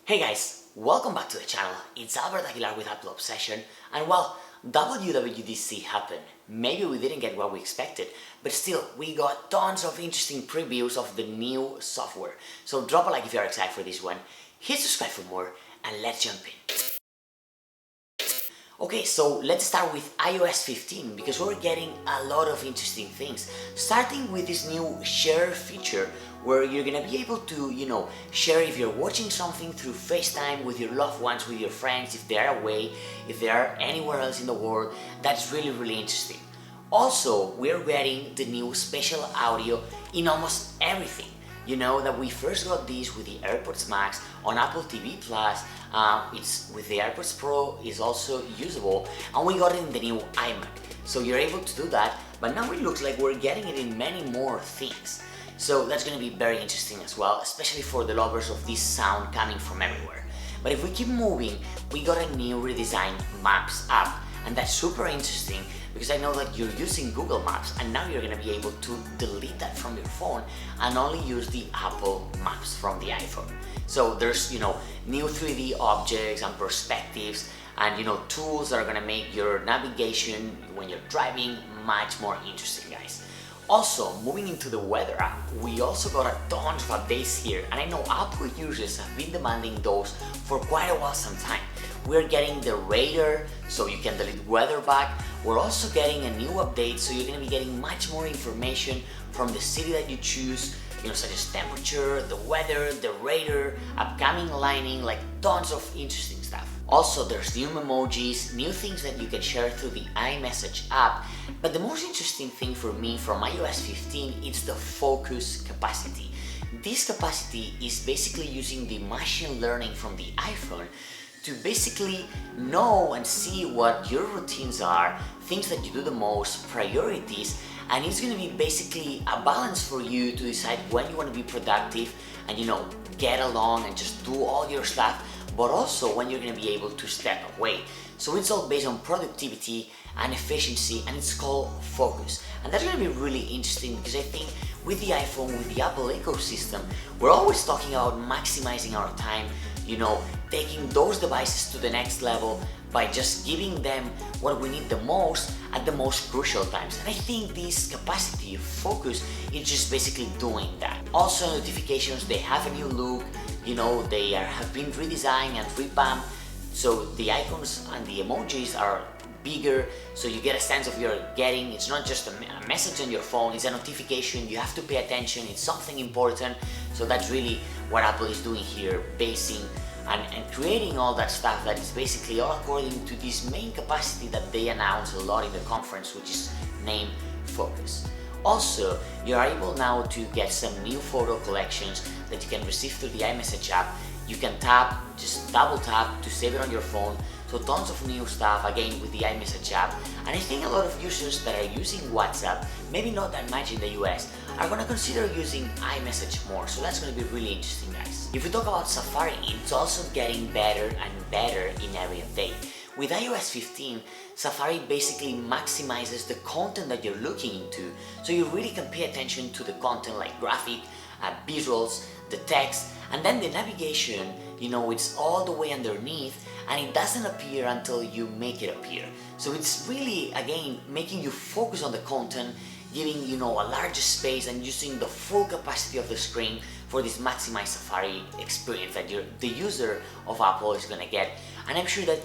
Hey guys, welcome back to the channel. It's Albert Aguilar with Apple Obsession, and well, WWDC happened. Maybe we didn't get what we expected, but still, we got tons of interesting previews of the new software. So drop a like if you're excited for this one, hit subscribe for more, and let's jump in. Okay, so let's start with iOS 15 because we're getting a lot of interesting things. Starting with this new share feature where you're gonna be able to, share if you're watching something through FaceTime with your loved ones, with your friends, if they're away, if they are anywhere else in the world. That's really, really interesting. Also, we're getting the new spatial audio in almost everything. You know that we first got these with the AirPods Max on Apple TV Plus. It's with the AirPods Pro is also usable, and we got it in the new iMac. So you're able to do that, but now it looks like we're getting it in many more things. So that's going to be very interesting as well, especially for the lovers of this sound coming from everywhere. But if we keep moving, we got a new redesigned Maps app, and that's super interesting because I know that you're using Google Maps and now you're going to be able to delete that from your phone and only use the Apple Maps from the iPhone. So there's, new 3D objects and perspectives and, tools that are going to make your navigation when you're driving much more interesting, guys. Also, moving into the weather app, we also got a ton of updates here, and I know Apple users have been demanding those for quite a while sometime. We're getting the radar, so you can delete weather back. We're also getting a new update, so you're going to be getting much more information from the city that you choose, such as temperature, the weather, the radar, upcoming lighting, like tons of interesting stuff. Also, there's new emojis, new things that you can share through the iMessage app, but the most interesting thing for me from iOS 15 is the focus capacity. This capacity is basically using the machine learning from the iPhone to basically know and see what your routines are, things that you do the most, priorities, and it's going to be basically a balance for you to decide when you want to be productive and get along and just do all your stuff, but also when you're going to be able to step away. So it's all based on productivity and efficiency, and it's called focus. And that's going to be really interesting because I think with the iPhone, with the Apple ecosystem, we're always talking about maximizing our time, taking those devices to the next level by just giving them what we need the most at the most crucial times. And I think this capacity of focus is just basically doing that. Also, notifications, they have a new look, they have been redesigned and revamped, so the icons and the emojis are bigger, so you get a sense of you're getting, it's not just a message on your phone, it's a notification, you have to pay attention, it's something important. So that's really what Apple is doing here, basing and creating all that stuff that is basically all according to this main capacity that they announced a lot in the conference, which is named Focus. Also, you are able now to get some new photo collections that you can receive through the iMessage app. You can tap, just double tap to save it on your phone. So tons of new stuff, again, with the iMessage app. And I think a lot of users that are using WhatsApp, maybe not that much in the US, are going to consider using iMessage more. So that's going to be really interesting, guys. If we talk about Safari, it's also getting better and better in every update. With iOS 15, Safari basically maximizes the content that you're looking into, so you really can pay attention to the content like graphic, visuals, the text, and then the navigation, it's all the way underneath and it doesn't appear until you make it appear. So it's really, again, making you focus on the content, giving a larger space and using the full capacity of the screen for this maximized Safari experience that the user of Apple is going to get. And I'm sure that,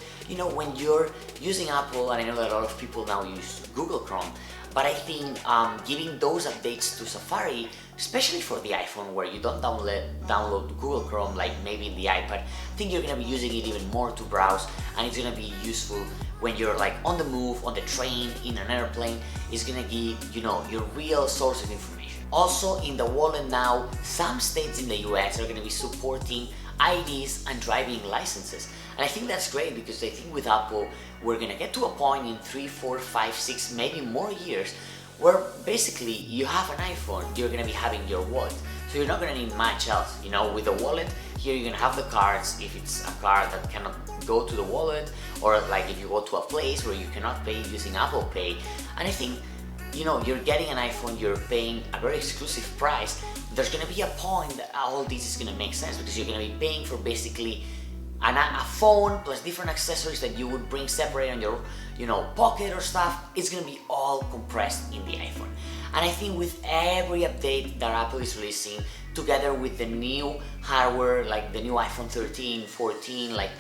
when you're using Apple, and I know that a lot of people now use Google Chrome, but I think giving those updates to Safari, especially for the iPhone where you don't download Google Chrome like maybe in the iPad, I think you're going to be using it even more to browse, and it's going to be useful when you're like on the move, on the train, in an airplane. It's going to give, your real source of information. Also, in the wallet now, some states in the US are going to be supporting IDs and driving licenses. And I think that's great because I think with Apple, we're going to get to a point in 3, 4, 5, 6, maybe more years where basically you have an iPhone, you're going to be having your wallet. So you're not going to need much else. With the wallet, here you're going to have the cards if it's a card that cannot go to the wallet, or like if you go to a place where you cannot pay using Apple Pay. And I think, you're getting an iPhone, you're paying a very exclusive price, there's gonna be a point that all this is gonna make sense, because you're gonna be paying for basically a phone plus different accessories that you would bring separate on your pocket or stuff. It's gonna be all compressed in the iPhone. And I think with every update that Apple is releasing, together with the new hardware, like the new iPhone 13, 14, like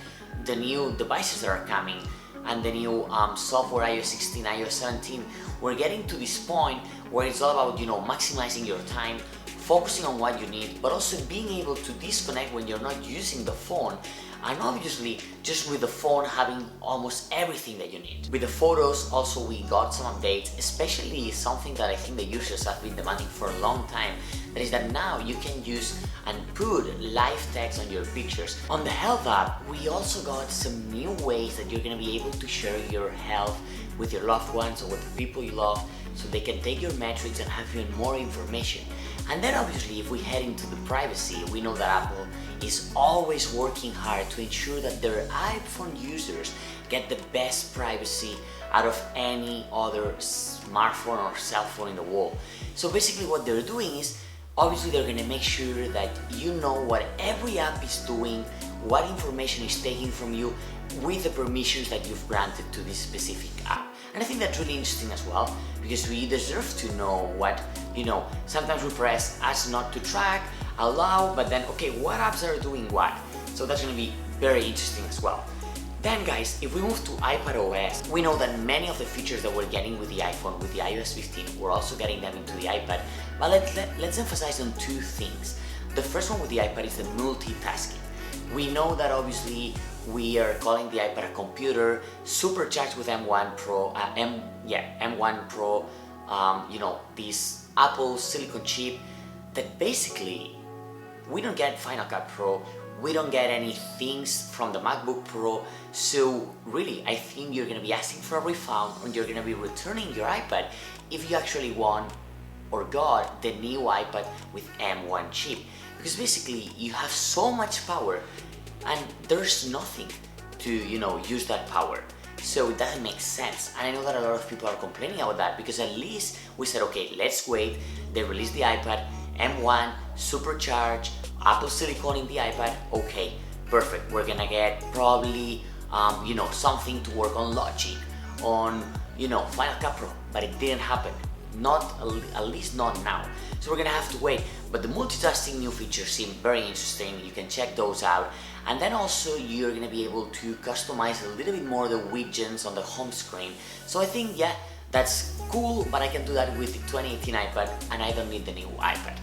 the new devices that are coming, and the new software, iOS 16, iOS 17, we're getting to this point where it's all about maximizing your time, focusing on what you need, but also being able to disconnect when you're not using the phone, and obviously just with the phone having almost everything that you need. With the photos also, we got some updates, especially something that I think the users have been demanding for a long time, that is that now you can use and put live text on your pictures. On the health app, we also got some new ways that you're going to be able to share your health with your loved ones or with the people you love, so they can take your metrics and have even more information. And then obviously, if we head into the privacy, we know that Apple is always working hard to ensure that their iPhone users get the best privacy out of any other smartphone or cell phone in the world. So basically what they're doing is, obviously they're going to make sure that you know what every app is doing, what information is taking from you, with the permissions that you've granted to this specific app. And I think that's really interesting as well, because we deserve to know what, sometimes we press ask not to track, allow, but then, okay, what apps are doing what? So that's going to be very interesting as well. Then guys, if we move to iPadOS, we know that many of the features that we're getting with the iPhone, with the iOS 15, we're also getting them into the iPad. But let's emphasize on two things. The first one with the iPad is the multitasking. We know that obviously we are calling the iPad a computer, supercharged with M1 Pro, M1 Pro, this Apple silicon chip that basically we don't get Final Cut Pro, we don't get any things from the MacBook Pro. So really, I think you're going to be asking for a refund, or you're going to be returning your iPad if you actually want or got the new iPad with M1 chip, because basically you have so much power and there's nothing to use that power. So it doesn't make sense. And I know that a lot of people are complaining about that, because at least we said, okay, let's wait. They released the iPad M1 supercharged, Apple Silicon in the iPad. Okay, perfect. We're gonna get probably something to work on Logic, on Final Cut Pro, but it didn't happen. Not at least not now. So we're gonna have to wait. But the multitasking new features seem very interesting. You can check those out. And then also you're gonna be able to customize a little bit more the widgets on the home screen. So I think, yeah, that's cool, but I can do that with the 2018 iPad and I don't need the new iPad.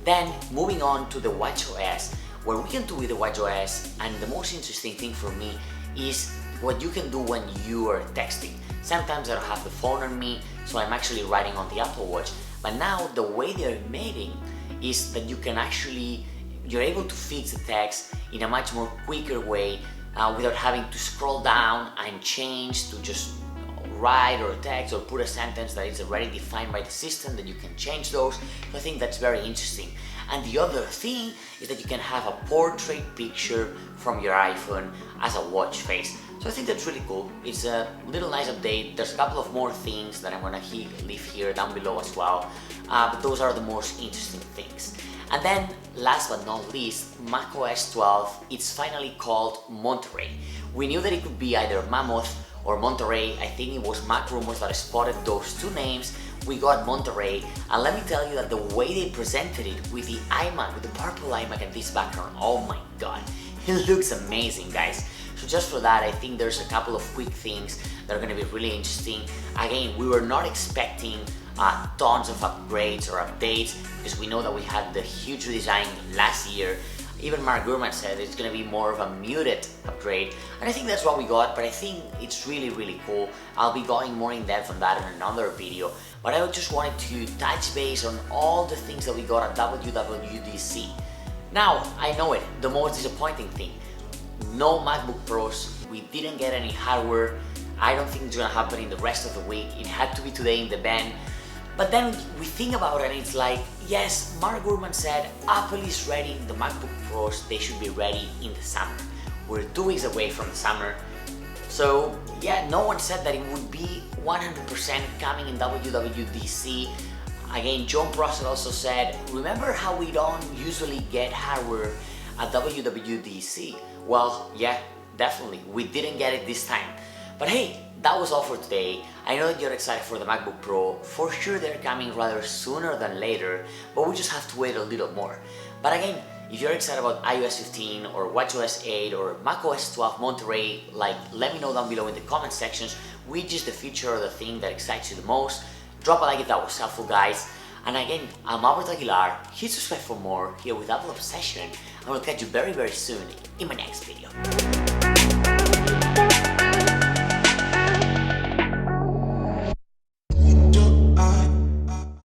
Then moving on to the WatchOS, what we can do with the WatchOS, and the most interesting thing for me is what you can do when you are texting. Sometimes I don't have the phone on me, so I'm actually writing on the Apple Watch. But now the way they're making is that you're able to fix the text in a much more quicker way without having to scroll down and change to just write or text or put a sentence that is already defined by the system, that you can change those. So I think that's very interesting. And the other thing is that you can have a portrait picture from your iPhone as a watch face. So I think that's really cool. It's a little nice update. There's a couple of more things that I'm gonna leave here down below as well. But those are the most interesting things. And then, last but not least, macOS 12, it's finally called Monterey. We knew that it could be either Mammoth or Monterey. I think it was Mac Rumors that spotted those two names. We got Monterey, and let me tell you that the way they presented it with the iMac, with the purple iMac and this background, oh my god, it looks amazing, guys. So just for that, I think there's a couple of quick things that are going to be really interesting. Again, we were not expecting tons of upgrades or updates, because we know that we had the huge redesign last year. Even Mark Gurman said it's going to be more of a muted upgrade, and I think that's what we got. But I think it's really, really cool. I'll be going more in depth on that in another video, but I just wanted to touch base on all the things that we got at WWDC. Now, I know it, the most disappointing thing, no MacBook Pros. We didn't get any hardware. I don't think it's gonna happen in the rest of the week. It had to be today in the ban. But then we think about it and it's like, yes, Mark Gurman said Apple is ready, the MacBook Pros, they should be ready in the summer. We're 2 weeks away from the summer. So yeah, no one said that it would be 100% coming in WWDC. Again, John Prosser also said, remember how we don't usually get hardware at WWDC? Well, yeah, definitely, we didn't get it this time. But hey, that was all for today. I know that you're excited for the MacBook Pro. For sure they're coming rather sooner than later, but we just have to wait a little more. But again, if you're excited about iOS 15 or watchOS 8 or macOS 12 Monterey, let me know down below in the comment sections which is the feature or the thing that excites you the most. Drop a like if that was helpful, guys. And again, I'm Albert Aguilar. Hit subscribe for more here with Apple Obsession, and we'll catch you very soon in my next video.